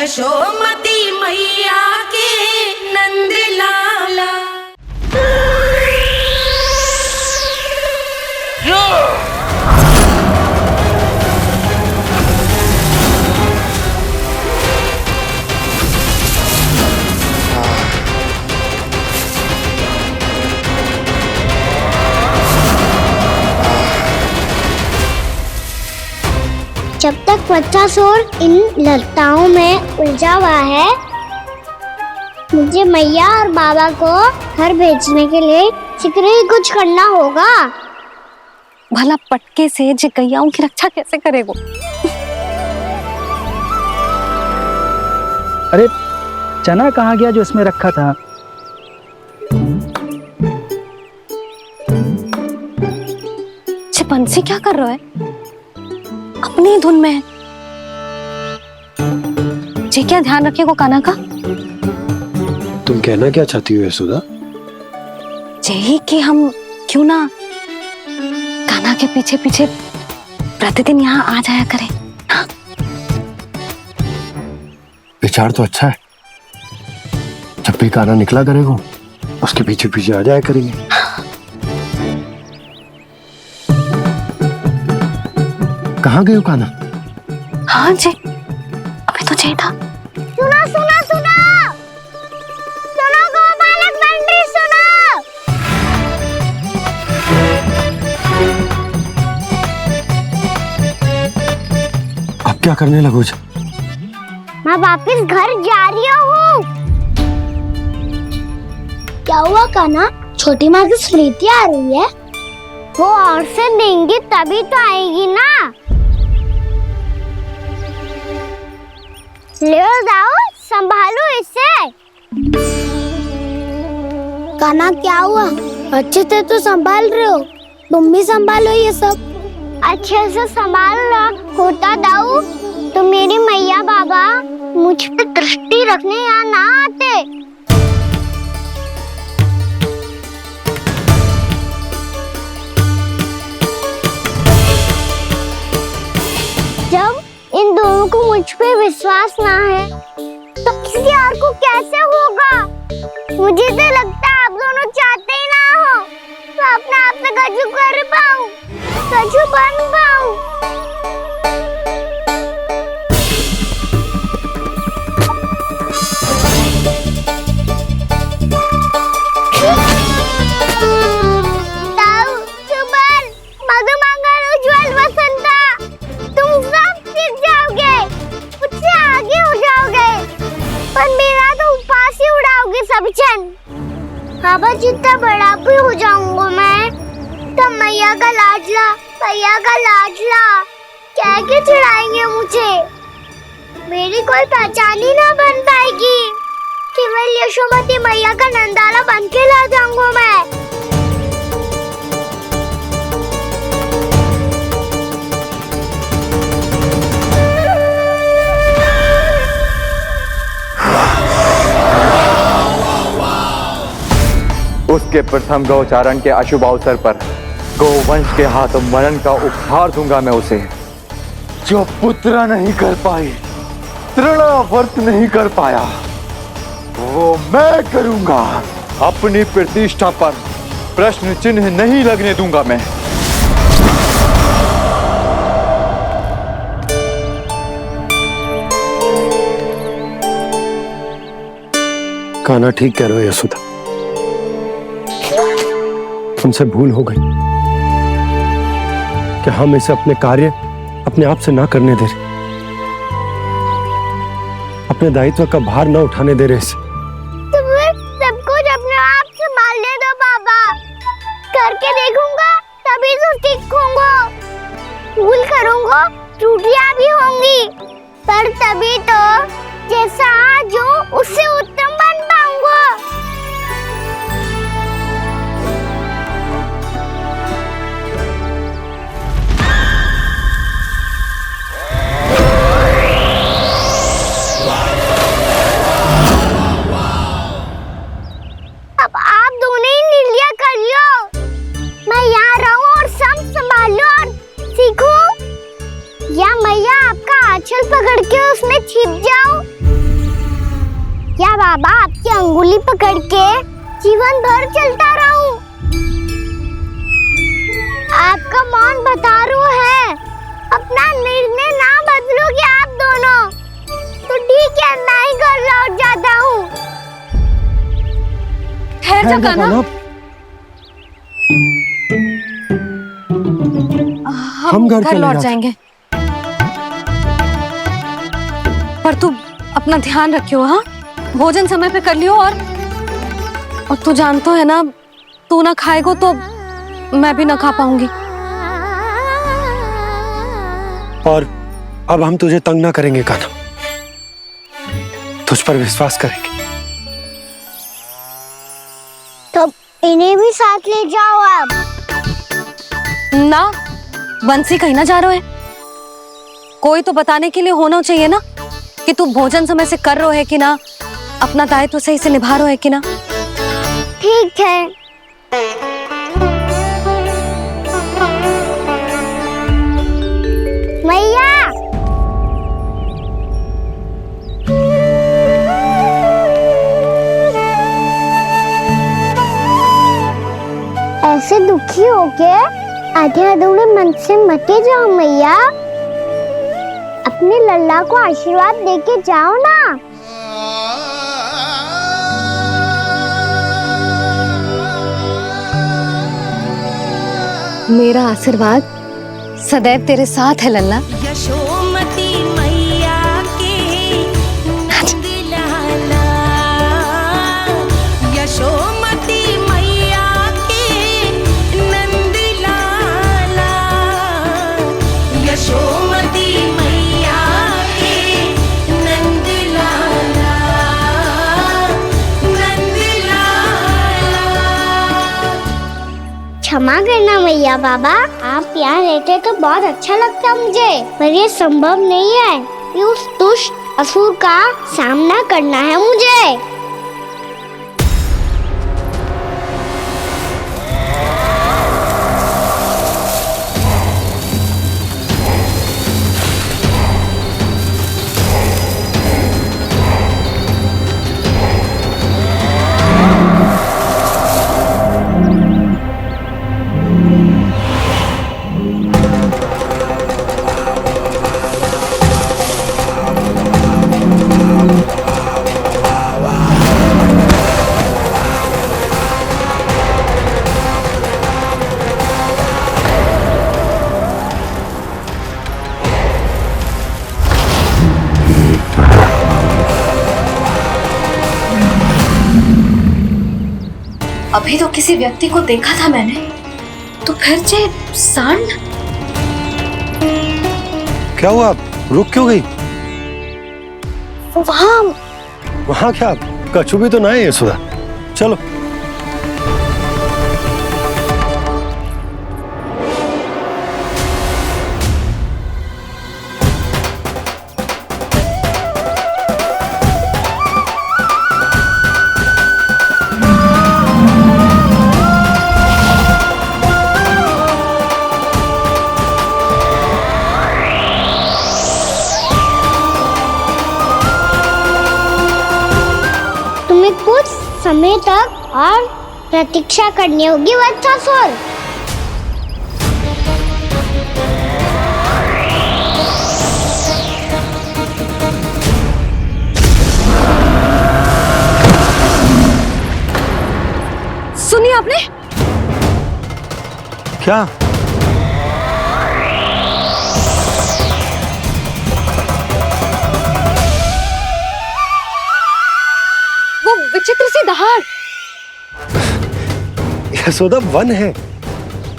यशोमती मैया के नंद लाला। जब तक बच्चासुर इन लताओं में उलझा हुआ है, मुझे मैया और बाबा को घर भेजने के लिए शीघ्र ही कुछ करना होगा। भला पटके से जिगैयाओं की रक्षा कैसे करेगो? अरे चना कहाँ गया जो इसमें रखा था? बंसी क्या कर रहा है? अपनी धुन में है। जी क्या ध्यान रखिएगो कान्हा का। तुम कहना क्या चाहती हो यशोदा? यही कि हम क्यों ना कान्हा के पीछे पीछे प्रतिदिन यहाँ आ जाया करें। हाँ? विचार तो अच्छा है। जब भी कान्हा निकला करेगा उसके पीछे पीछे आ जाया करेंगे। कहाँ गए हो कान्हा? हाँ जी, अभी तो चाहिए था। सुनो सुनो सुनो सुनो गोपालक बंटी सुनो। अब क्या करने लगोगे? मैं वापस घर जा रही हूँ। क्या हुआ कान्हा? छोटी माँ की स्मृति आ रही है। वो और से देंगी तभी तो आएगी ना। ले जाओ, संभालो इसे। कान्हा क्या हुआ? अच्छे से तो संभाल रहे हो, तुम भी संभालो ये सब। अच्छे से संभालना होता दाऊ तो मेरी मैया बाबा मुझ पे दृष्टि रखने यहाँ ना आते। जब इन दोनों को मुझ पे विश्वास ना है तो किसी और को कैसे होगा? मुझे तो लगता है आप दोनों चाहते ही ना हो तो अपने आप से गजू कर पाऊं, गजू बन पाऊं। बाबा जितना बड़ा भी हो जाऊंगा मैं तो मैया का लाडला, भैया का लाडला क्या क्या चिढ़ाएंगे मुझे। मेरी कोई पहचान ही ना बन पाएगी। केवल यशोमती मैया का नंदाला बन के ला जाऊंगा मैं। उसके प्रथम गौचारण के अशुभ अवसर पर गोवंश के हाथों मरण का उपहार दूंगा मैं उसे। जो पुत्र नहीं कर पाई, तृणावर्त नहीं कर पाया, वो मैं करूंगा। अपनी प्रतिष्ठा पर प्रश्न चिन्ह नहीं लगने दूंगा मैं। कान्हा ठीक कह रहे हो यशोदा, तुमसे भूल हो गई कि हम इसे अपने कार्य अपने आप से ना करने दे रहे, अपने दायित्व का भार ना उठाने दे रहे इसे। तुम सब कुछ अपने आप से संभालने दो बाबा, करके देखूंगा तभी तो सीखूंगा। भूल करूंगा, त्रुटियां भी होंगी, पर तभी तो जैसा आज हूं उससे उत्तम बन पाऊंगा। अब आप दोनों ही निर्णय कर लो। मैं यहाँ रहूं और सब संभालूं और सीखूं, या मैया आपका आंचल पकड़ के उसमें छिप जा। बाबा आपकी अंगुली पकड़ के जीवन भर चलता रहूं। आपका मौन बतारू है, अपना निर्णय ना बदलोगे आप दोनों तो ठीक है, मैं ही घर लौट जाता हूँ। ठहर जा कान्हा, हम घर लौट जाएंगे, पर तू अपना ध्यान रखियो। हाँ, भोजन समय पे कर लियो। और तू जानतो है ना, तू ना खाएगो तो मैं भी ना खा पाऊंगी। और अब हम तुझे तंग ना करेंगे कान्हा, तुझ पर विश्वास करेंगे। तो इन्हें भी साथ ले जाओ अब। ना, बंसी कहीं ना जा रहे है, कोई तो बताने के लिए होना चाहिए ना कि तू भोजन समय से कर रहा है कि ना, अपना दायित्व सही से निभा रहा है कि ना। ठीक है। मैया, ऐसे दुखी हो के आधे अधूरे मन से मत जाओ मैया, अपने लल्ला को आशीर्वाद देके जाओ ना। मेरा आशीर्वाद सदैव तेरे साथ है लल्ला। यशोमती मैया के नंद लाला, यशोमती मैया के नंद लाला, यशोमती मैया के नंद लाला, नंद लाला। क्षमा करना मैया बाबा, आप यहाँ रहते तो बहुत अच्छा लगता मुझे, पर ये संभव नहीं है, ये उस दुष्ट असुर का सामना करना है मुझे। अभी तो किसी व्यक्ति को देखा था मैंने, तो फिर जे सांड। क्या हुआ, रुक क्यों गई? वहाँ क्या कछु भी तो ना है यशोदा, चलो। कुछ समय तक और प्रतीक्षा करनी होगी वत्सासुर। सुनिए आपने क्या? वो विचित्र सी दहाड़। यशोदा, वन है,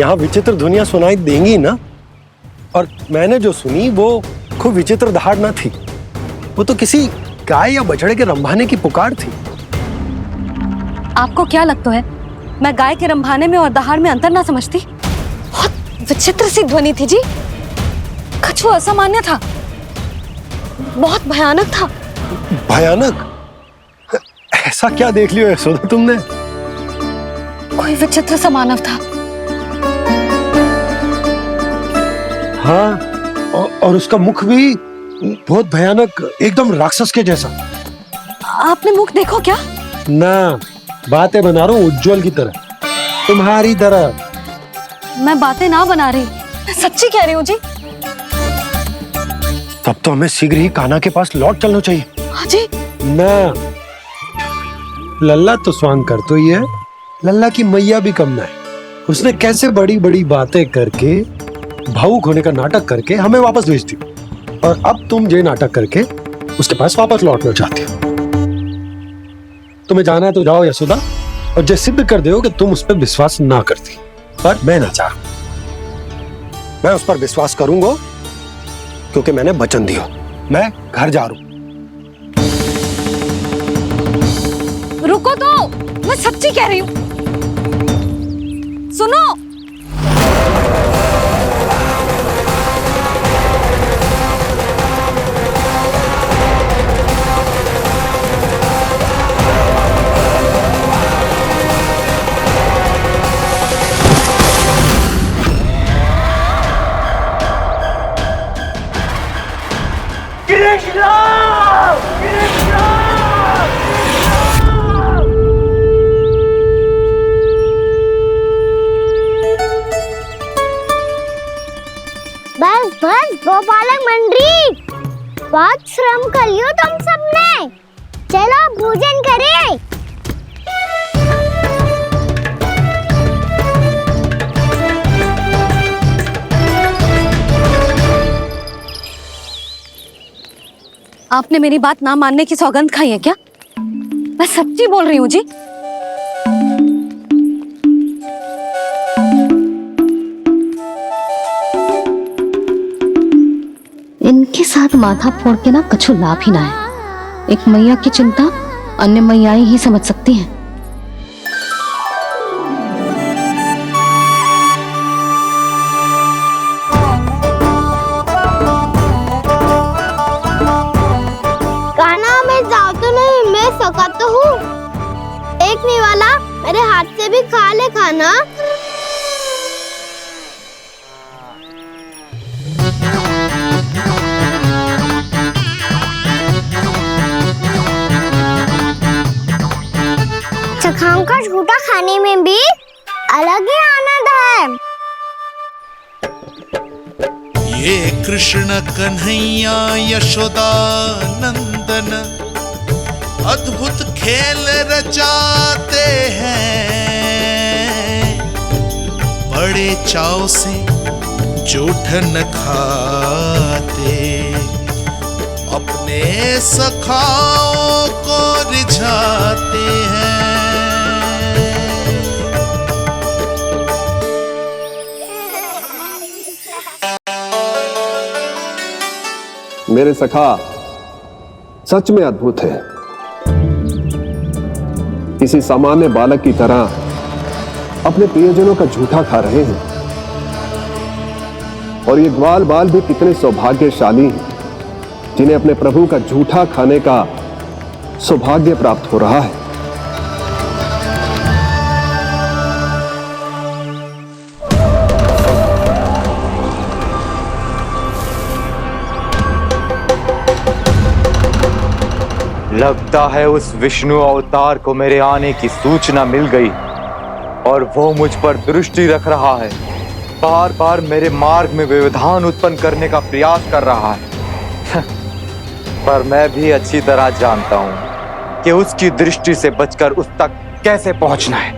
यहाँ विचित्र ध्वनियां सुनाई देंगी ना। और मैंने जो सुनी वो खूब विचित्र दहाड़ ना थी, वो तो किसी गाय या बछड़े के रंभाने की पुकार थी। आपको क्या लगता है मैं गाय के रंभाने में और दहाड़ में अंतर ना समझती? बहुत विचित्र सी ध्वनि थी जी, कुछ असामान्य था, बहुत भयानक था। भयानक? ऐसा क्या देख लियो यशोदा तुमने? कोई विचित्र सा मानव था। हाँ, और उसका मुख भी बहुत भयानक, एकदम राक्षस के जैसा। आपने मुख देखो क्या? ना, बातें बना रहा हूँ उज्जवल की तरह, तुम्हारी तरह। मैं बातें ना बना रही, मैं सच्ची कह रही हूँ जी। तब तो हमें शीघ्र ही कान्हा के पास लौट चलना चाहिए। हाँ जी। ना, लल्ला तो स्वांग कर तो ही है, लल्ला की मैया भी कम ना है। उसने कैसे बड़ी बड़ी बातें करके, भावुक होने का नाटक करके हमें वापस भेज दी, और अब तुम ये नाटक करके उसके पास वापस लौटना चाहती हो। तुम्हें जाना है तो जाओ यशोदा, और जो सिद्ध कर दो कि तुम उस पर विश्वास ना करती। पर मैं ना चाहूं, मैं उस पर विश्वास करूंगा क्योंकि मैंने वचन दिया। मैं घर जा रहा हूं। रुको तो, मैं सच्ची कह रही हूँ। सुनो, बस बस गोपालक मंडली, बहुत श्रम कर लियो तुम सबने। चलो भोजन करें। आपने मेरी बात ना मानने की सौगंध खाई है क्या? मैं सच्ची बोल रही हूँ जी। इनके साथ माथा फोड़ के ना कछु लाभ ही ना है। एक मैया की चिंता अन्य मैयाएं ही समझ सकती हैं। कान्हा मैं जाऊँ तो नहीं, मैं सका तो हूँ। एक नहीं वाला मेरे हाथ से भी खा ले खाना। चखाओं का झूठा खाने में भी अलग ही आनंद है। ये कृष्ण कन्हैया यशोदा नंदन अद्भुत खेल रचाते हैं, बड़े चाव से जूठन खाते, अपने सखाओं को रिझाते हैं। मेरे सखा सच में अद्भुत है। किसी सामान्य बालक की तरह अपने प्रियजनों का झूठा खा रहे हैं, और ये ग्वाल बाल भी कितने सौभाग्यशाली हैं जिन्हें अपने प्रभु का झूठा खाने का सौभाग्य प्राप्त हो रहा है। लगता है उस विष्णु अवतार को मेरे आने की सूचना मिल गई और वो मुझ पर दृष्टि रख रहा है। बार बार मेरे मार्ग में व्यवधान उत्पन्न करने का प्रयास कर रहा है। पर मैं भी अच्छी तरह जानता हूं कि उसकी दृष्टि से बचकर उस तक कैसे पहुंचना है।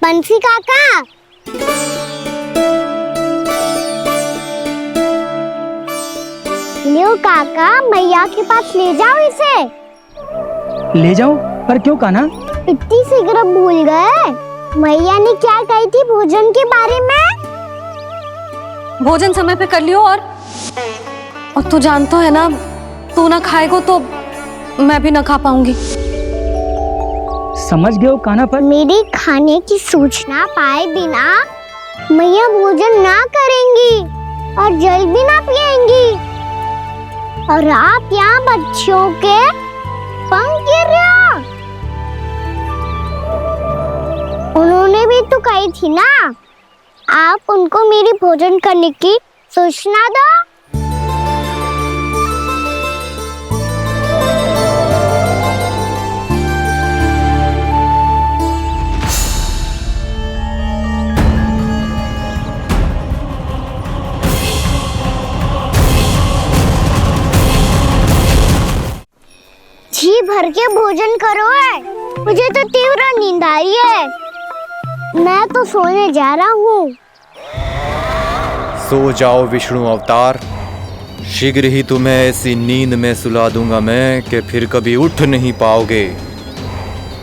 बंसी काका, लियो काका, मैया के पास ले जाओ इसे। ले जाओ? पर क्यों कान्हा? इतनी शीघ्र भूल गए? मैया ने क्या कही थी भोजन के बारे में? भोजन समय पे कर लियो, और तू जानता है ना, तू ना खाएगा तो मैं भी ना खा पाऊंगी। समझ गए हो कान्हा पर? मेरी खाने की सूचना पाए बिना मैया भोजन ना करेंगी और जल भी ना पिएंगी, और आप यहाँ बच्चों के पंख गिर रहे हो। उन्होंने भी तो कही थी ना, आप उनको मेरी भोजन करने की सूचना दो। जी भर के भोजन करो है, मुझे तो तीव्र नींद आई है, मैं तो सोने जा रहा हूँ। सो जाओ विष्णु अवतार, शीघ्र ही तुम्हें ऐसी नींद में सुला दूंगा मैं कि फिर कभी उठ नहीं पाओगे।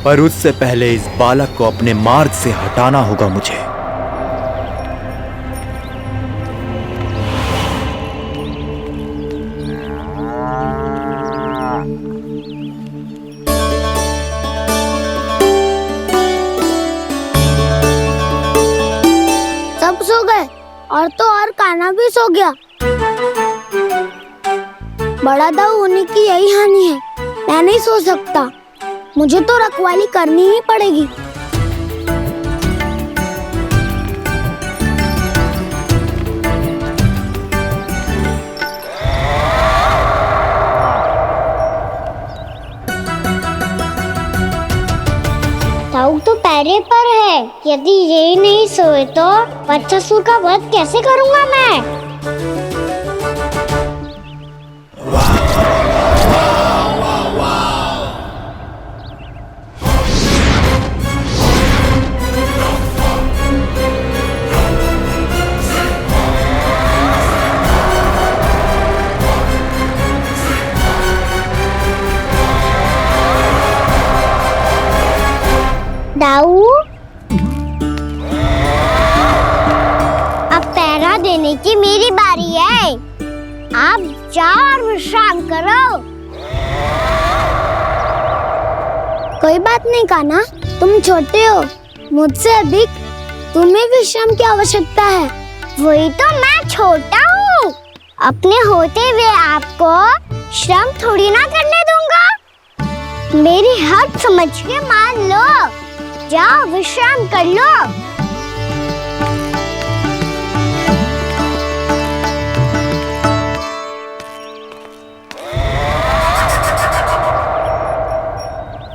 पर उससे पहले इस बालक को अपने मार्ग से हटाना होगा मुझे। सब सो गए और तो और कान्हा भी सो गया। बड़ा दाऊ होने की यही हानि है, मैं नहीं सो सकता, मुझे तो रखवाली करनी ही पड़ेगी। ताऊ तो पैरे पर है, यदि ये नहीं सोए तो बच्चासुर का वध कैसे करूंगा मैं? दाऊ, अब पहरा देने की मेरी बारी है, आप जाओ और विश्राम करो। कोई बात नहीं कान्हा, तुम छोटे हो, मुझसे अधिक तुम्हें विश्राम की आवश्यकता है। वही तो मैं छोटा हूँ, अपने होते हुए आपको श्रम थोड़ी ना करने दूंगा। मेरी हद समझ के मान लो, जाओ विश्राम कर लो।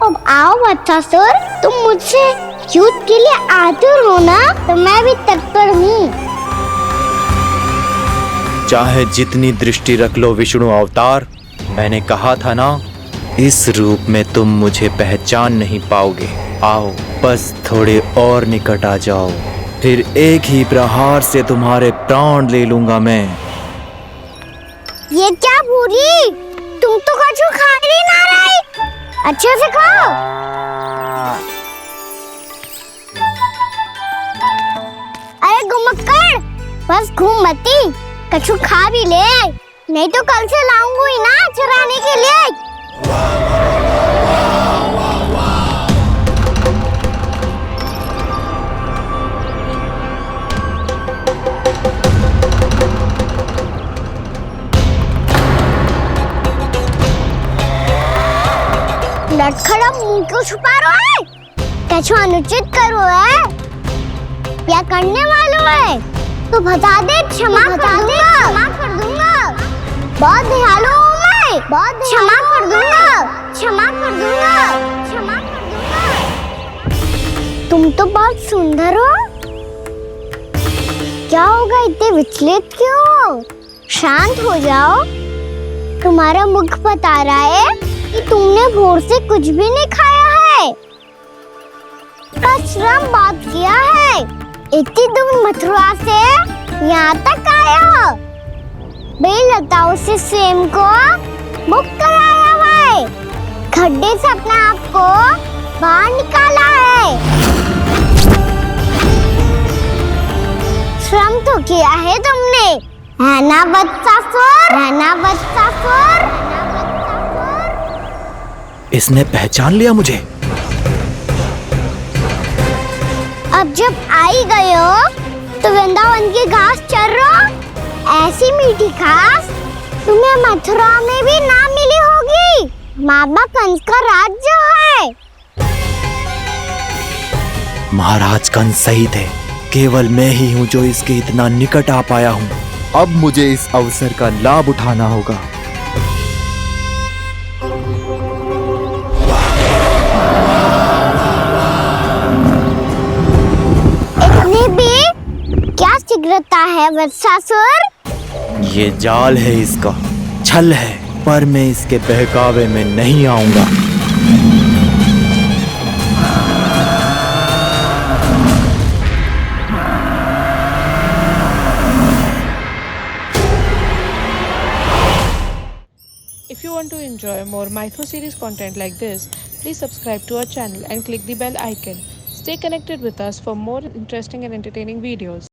अब आओ बच्चासुर, तुम मुझसे युद्ध के लिए आतुर हो ना, तो मैं भी तत्पर हूँ। चाहे जितनी दृष्टि रख लो विष्णु अवतार, मैंने कहा था ना, इस रूप में तुम मुझे पहचान नहीं पाओगे। आओ बस थोड़े और निकट आ जाओ, फिर एक ही प्रहार से तुम्हारे प्राण ले लूंगा मैं। ये क्या भूरी, तुम तो कछु खा ही ना रही, अच्छे से खाओ। अरे घुमक्कड़, बस घूम मती, कछु खा भी ले, नहीं तो कल से लाऊंगी ना चराने के लिए। लटखड़ा मुंह क्यों छुपा रहा है? कछु अनुचित करो है या करने वालों है तो बता दे, क्षमा कर दूंगा। बहुत दयालु हूँ मैं, बहुत क्षमा कर दूंगा। तुम तो बहुत सुंदर हो, क्या होगा, इतने विचलित क्यों हो? शांत हो जाओ, तुम्हारा मुख बता रहा है कि तुमने भोर से कुछ भी नहीं खाया है, श्रम बात किया है, इतनी दूर मथुरा से यहाँ तक आया हो, बेलताओं से स्वयं को मुक्त कराया हुआ है, खड्डे से अपने आप को बाहर निकाला है, श्रम तो किया है तुमने, है ना बच्चासुर? इसने पहचान लिया मुझे। अब जब आ ही गए हो तो वृंदावन की घास चर रहो। ऐसी मीठी घास तुम्हें मथुरा में भी ना मिली होगी। बाबा कंस का राज्य है। महाराज कंस सही थे, केवल मैं ही हूँ जो इसके इतना निकट आ पाया हूँ। अब मुझे इस अवसर का लाभ उठाना होगा। इतनी भी क्या शीघ्रता है वत्सासुर? ये जाल है इसका, छल है, पर मैं इसके बहकावे में नहीं आऊंगा। If you want to enjoy more Mythos series content like this, please subscribe to our channel and click the bell icon. Stay connected with us for more interesting and entertaining videos.